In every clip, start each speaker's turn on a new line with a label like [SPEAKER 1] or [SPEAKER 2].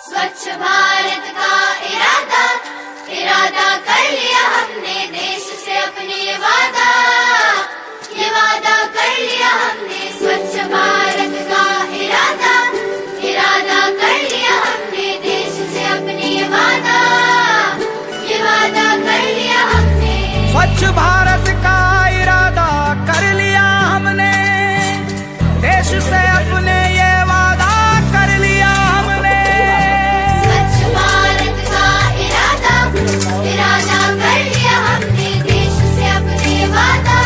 [SPEAKER 1] स्वच्छ भारत का इरादा इरादा कर लिया हमने, देश से अपने ये वादा कर लिया हमने। स्वच्छ भारत का इरादा इरादा कर लिया हमने, देश से अपने ये वादा कर लिया हमने।
[SPEAKER 2] स्वच्छ भारत का इरादा कर लिया हमने, देश से अपने ये वादा कर लिया हमने।
[SPEAKER 1] स्वच्छ भारत का इरादा इरादा कर लिया हमने, देश से अपने ये वादा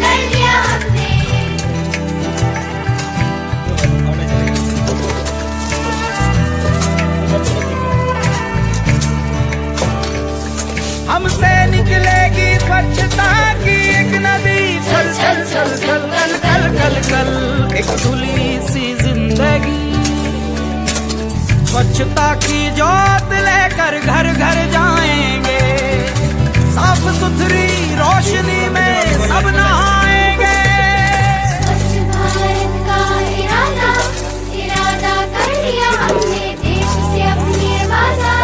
[SPEAKER 1] कर लिया हमने।
[SPEAKER 2] हमसे निकलेगी स्वच्छता की एक नदी, चल चल चल चल कल कल कल कल एक धुली सी जिंदगी। स्वच्छता की जोत लेकर घर घर जाएंगे, साफ सुथरी रोशनी में सब नहाएंगे।
[SPEAKER 1] स्वच्छ भारत का इरादा इरादा कर लिया हमने, देश से अपने वादा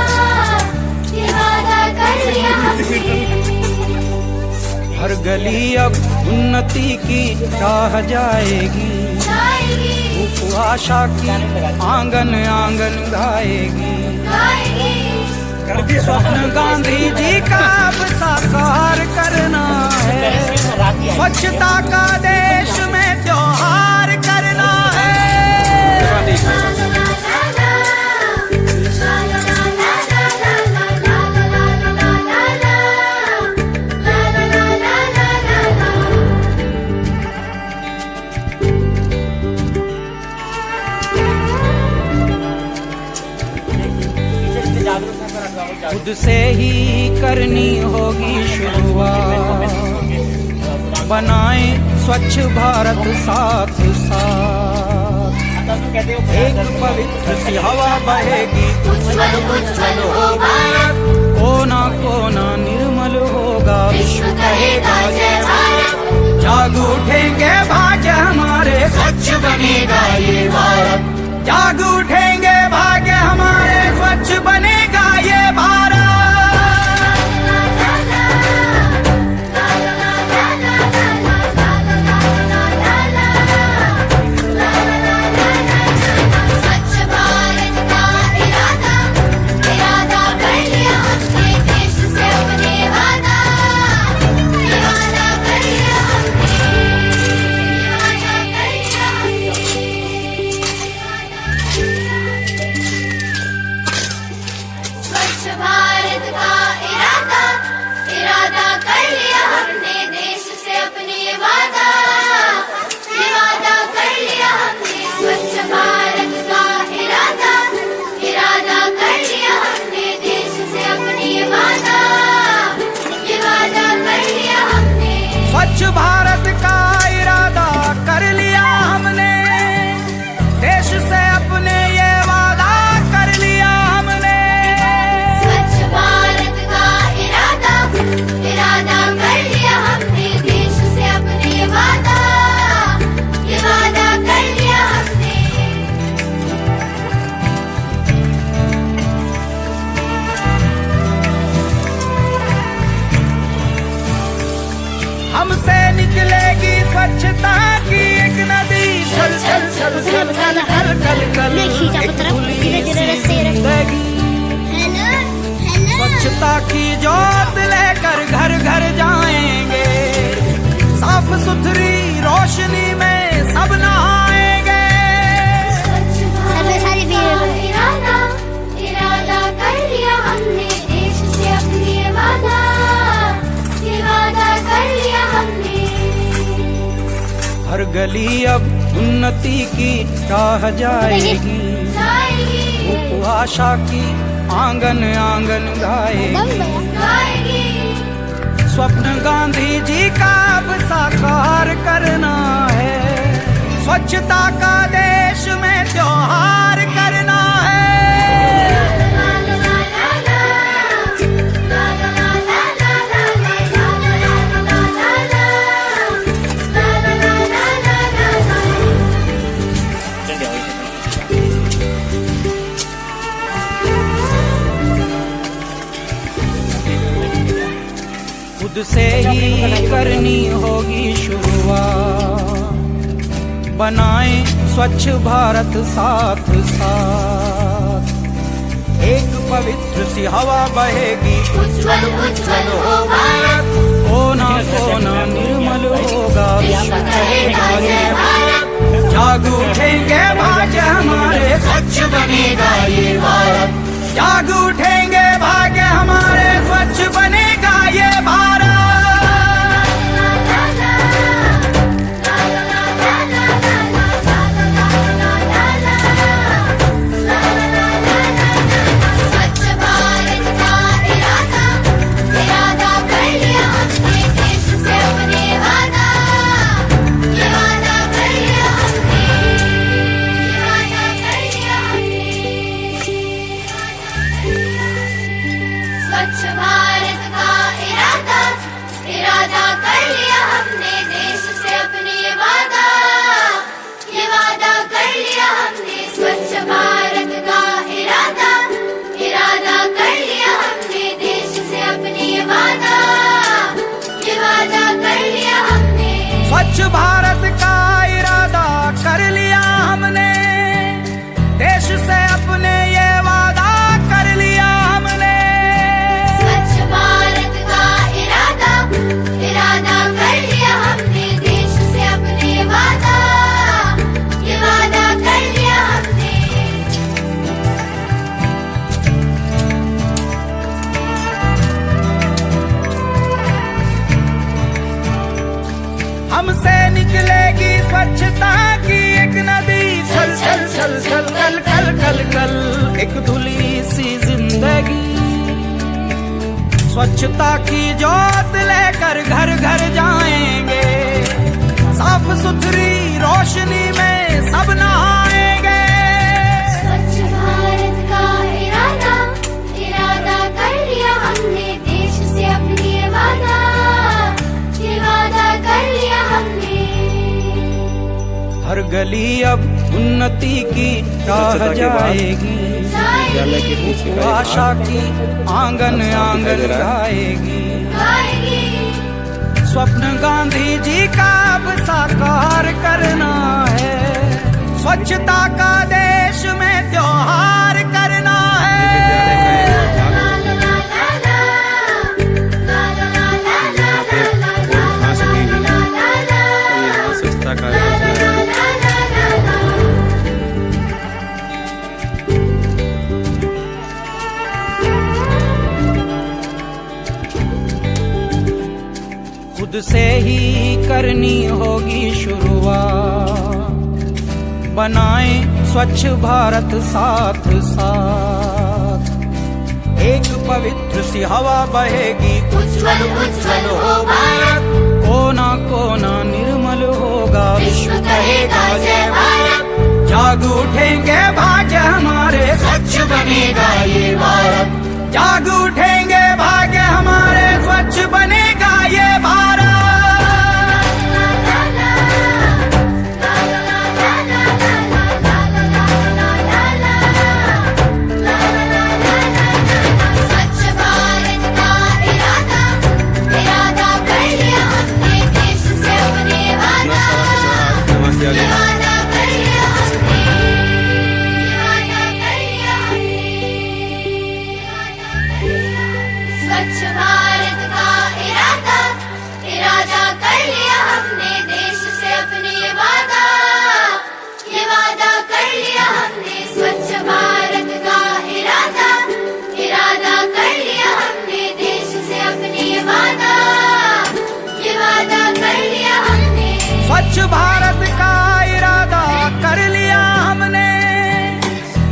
[SPEAKER 1] कर लिया हमने।
[SPEAKER 2] हर गली अब उन्नति की चाह जाएगी, धूप आशा की आंगन आंगन गाएगी। स्वप्न गांधी जी का अब साकार करना है, स्वच्छता का देश में त्योहार करना है। खुद से ही करनी होगी शुरुआत, बनाएं स्वच्छ भारत साथ साथ। एक पवित्र सी हवा बहेगी, उज्जवल उज्जवल हो भारत, कोना कोना निर्मल होगा विश्व कहेगा जय भारत। जाग उठेंगे भाग्य हमारे, स्वच्छ बनेगा ये भारत। जाग उठेंगे भाग्य हमारे, स्वच्छ बनेगा ये भारत।
[SPEAKER 1] स्वच्छ भारत का इरादा इरादा कर लिया हमने, देश से अपने वादा कर लिया हमने। स्वच्छ भारत का इरादा इरादा कर लिया हमने, देश से अपने वादा कर लिया हमने। स्वच्छ भारत का इरादा इरादा कर लिया हमने, देश से अपने वादा कर लिया हमने।
[SPEAKER 2] स्वच्छ भारत का इरादा कर लिया हमने, देश से अपने ये वादा कर लिया हमने।
[SPEAKER 1] स्वच्छ भारत का इरादा इरादा कर लिया हमने, देश से अपने वादा कर लिया हमने।
[SPEAKER 2] हमसे निकलेगी स्वच्छता की एक नदी, चल चल चल चल कल कल कल कल एक धुली सी जिंदगी। स्वच्छता की जोत लेकर घर घर जाएंगे, साफ सुथरी रोशनी में सब नहाएंगे।
[SPEAKER 1] स्वच्छ भारत का इरादा इरादा कर लिया हमने, देश से अपने वादा कर लिया हमने।
[SPEAKER 2] हर गली अब उन्नति की चाह जाएगी, धूप आशा की आंगन आंगन गाएगी। स्वप्न गांधी जी का अब साकार करना है, स्वच्छता का देश में त्योहार करना है। खुद से ही करनी होगी शुरुआत, बनाएं स्वच्छ भारत साथ साथ। एक पवित्र सी हवा बहेगी,
[SPEAKER 1] उज्ज्वल उज्ज्वल हो भारत,
[SPEAKER 2] कोना कोना निर्मल होगा विश्व कहेगा जय भारत। जाग उठेंगे भाग्य हमारे, स्वच्छ बनेगा ये भारत। जाग उठेंगे भाग्य हमारे, स्वच्छ बनेगा ये भारत।
[SPEAKER 1] स्वच्छ भारत का इरादा, इरादा कर लिया हमने देश से अपने ये वादा, ये वादा कर लिया हमने। स्वच्छ भारत का इरादा, इरादा कर लिया हमने देश से अपने ये वादा, ये वादा कर लिया हमने।
[SPEAKER 2] स्वच्छ भारत का इरादा कर लिया हमने, देश से अपने ये वादा कर लिया हमने।
[SPEAKER 1] स्वच्छ भारत का इरादा, इरादा कर लिया हमने देश से अपने ये वादा, ये वादा कर लिया हमने।
[SPEAKER 2] हमसे निकलेगी स्वच्छता की एक नदी, छल छल छल छल कल कल कल कल। एक धुली सी जिंदगी, स्वच्छता की जोत लेकर घर घर जाएंगे। साफ सुथरी रोशनी में सब नहाएंगे।
[SPEAKER 1] स्वच्छ भारत का इरादा, इरादा कर लिया हमने देश से अपने ये वादा, ये वादा कर लिया हमने।
[SPEAKER 2] हर गली अब उन्नति की राह जाएगी, आशा की आंगन आंगन गाएगी। स्वप्न गांधी जी का अब साकार करना है, स्वच्छता का देश में त्योहार करना है। खुद से ही करनी होगी शुरुआत, बनाएं स्वच्छ भारत साथ साथ। एक पवित्र सी हवा बहेगी,
[SPEAKER 1] उज्ज्वल उज्ज्वल हो भारत,
[SPEAKER 2] कोना कोना निर्मल होगा विश्व कहेगा जय भारत। जाग उठेंगे भाग्य हमारे, स्वच्छ बनेगा ये भारत। जाग उठेंगे भाग्य हमारे, स्वच्छ बनेगा ये भारत।
[SPEAKER 1] स्वच्छ भारत का इरादा, इरादा कर लिया हमने देश से अपने वादा, ये वादा कर लिया हमने, ये वादा कर लिया हमने, ये वादा कर लिया। स्वच्छ भारत का इरादा, इरादा कर लिया हमने देश से अपने ये वादा, ये वादा कर लिया हमने। स्वच्छ भारत का इरादा, इरादा कर लिया हमने देश से अपने ये वादा, ये वादा कर लिया हमने।
[SPEAKER 2] स्वच्छ भारत का इरादा कर लिया हमने,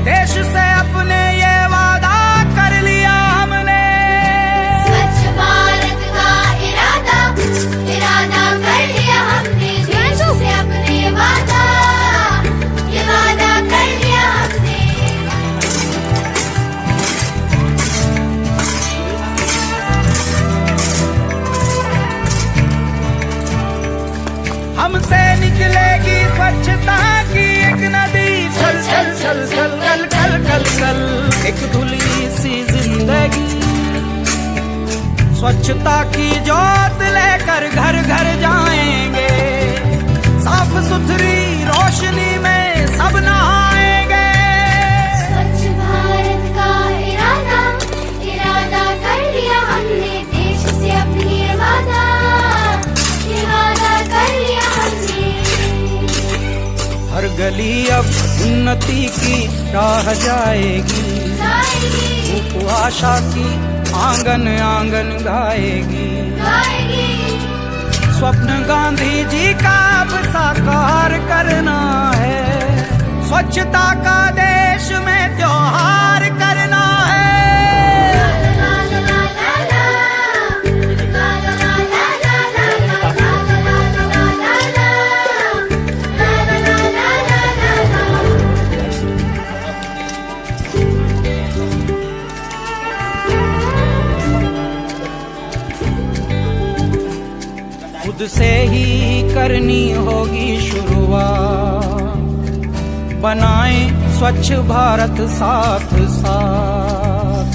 [SPEAKER 2] देश से अपने ये वादा कर लिया हमने।
[SPEAKER 1] स्वच्छ भारत का इरादा, इरादा कर लिया हमने देश से अपने ये वादा, ये वादा कर लिया हमने।
[SPEAKER 2] हमसे निकलेगी स्वच्छता की एक नदी, छल छल छल छल कल कल कल कल। एक धुली सी जिंदगी, स्वच्छता की ज्योत लेकर घर घर जाएंगे, साफ सुथरी रोशनी में सब नहाएंगे।
[SPEAKER 1] स्वच्छ भारत का इरादा इरादा कर लिया हमने, देश से अपनी ये वादा कर लिया हमने।
[SPEAKER 2] हर गली अब उन्नति की राह जाएगी, वो आशा की आंगन आंगन गाएगी। स्वप्न गांधी जी का अब साकार करना है, स्वच्छता का देश में त्योहार करना है। खुद से ही करनी होगी शुरुआत, बनाएं स्वच्छ भारत साथ साथ।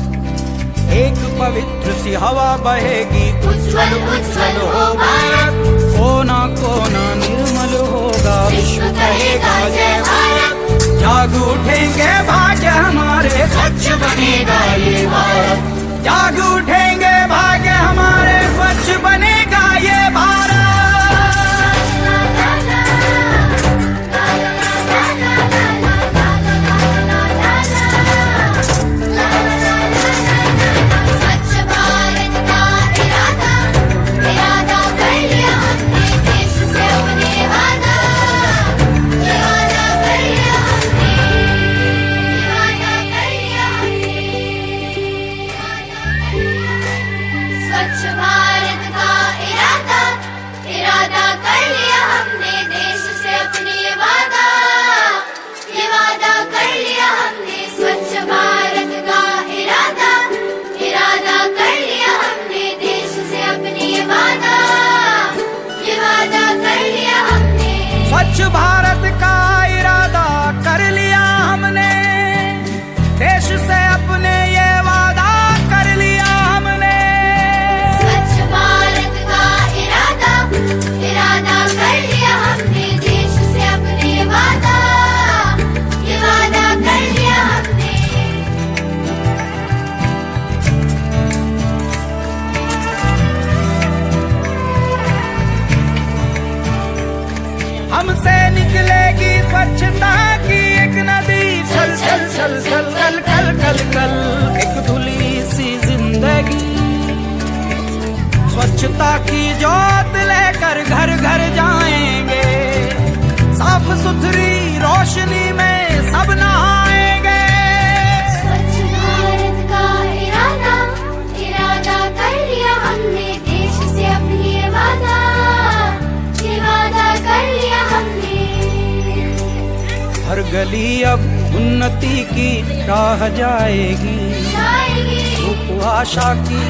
[SPEAKER 2] एक पवित्र सी हवा बहेगी,
[SPEAKER 1] उज्ज्वल उज्ज्वल हो भारत,
[SPEAKER 2] कोना कोना निर्मल होगा,
[SPEAKER 1] विश्व कहेगा जय भारत।
[SPEAKER 2] जाग उठेंगे भाग्य हमारे,
[SPEAKER 1] स्वच्छ बनेगा ये भारत।
[SPEAKER 2] जाग उठेंगे भाग्य हमारे, स्वच्छ बनेगा ये भारत। स्वच्छ भारत का इरादा कर लिया हमने, देश से अपने ये वादा कर लिया हमने।
[SPEAKER 1] स्वच्छ भारत का इरादा इरादा कर लिया हमने, देश से अपने ये वादा कर लिया हमने।
[SPEAKER 2] हमसे निकलेगी स्वच्छता की एक नदी, चल चल चल चल कल कल कल कल, एक धुली सी जिंदगी। स्वच्छता की ज्योत लेकर घर घर जाएंगे, साफ सुथरी रोशनी में सब नहाएंगे।
[SPEAKER 1] स्वच्छ भारत का इरादा इरादा कर लिया हमने, देश से अपनी ये वादा कर लिया हमने।
[SPEAKER 2] हर गली अब उन्नति की राह जाएगी, वो आशा की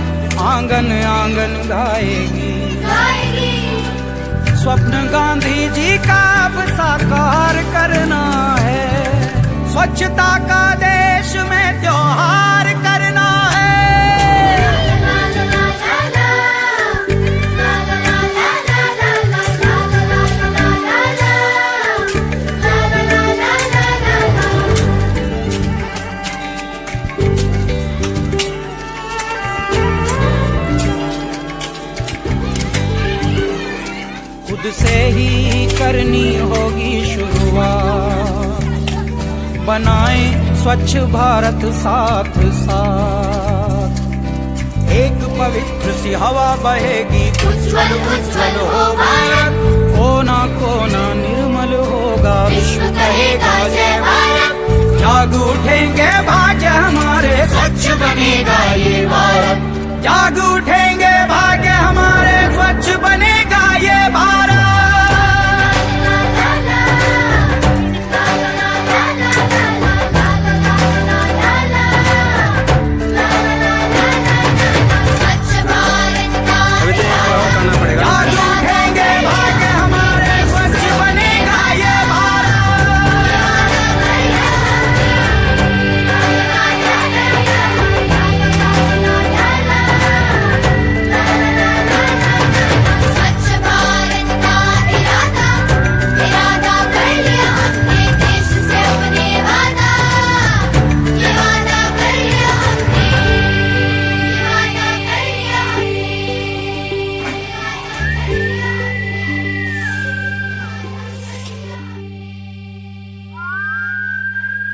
[SPEAKER 2] आंगन आंगन गाएगी। स्वप्न गांधी जी का अब साकार करना है, स्वच्छता का देश में त्योहार करना है। खुद से ही करनी होगी शुरुआत, बनाएं स्वच्छ भारत साथ साथ। एक पवित्र सी हवा बहेगी,
[SPEAKER 1] उज्ज्वल उज्ज्वल हो भारत,
[SPEAKER 2] कोना कोना निर्मल होगा,
[SPEAKER 1] विश्व कहेगा जय भारत।
[SPEAKER 2] जाग उठेंगे भाग्य हमारे,
[SPEAKER 1] स्वच्छ बनेगा ये भारत।
[SPEAKER 2] जाग उठे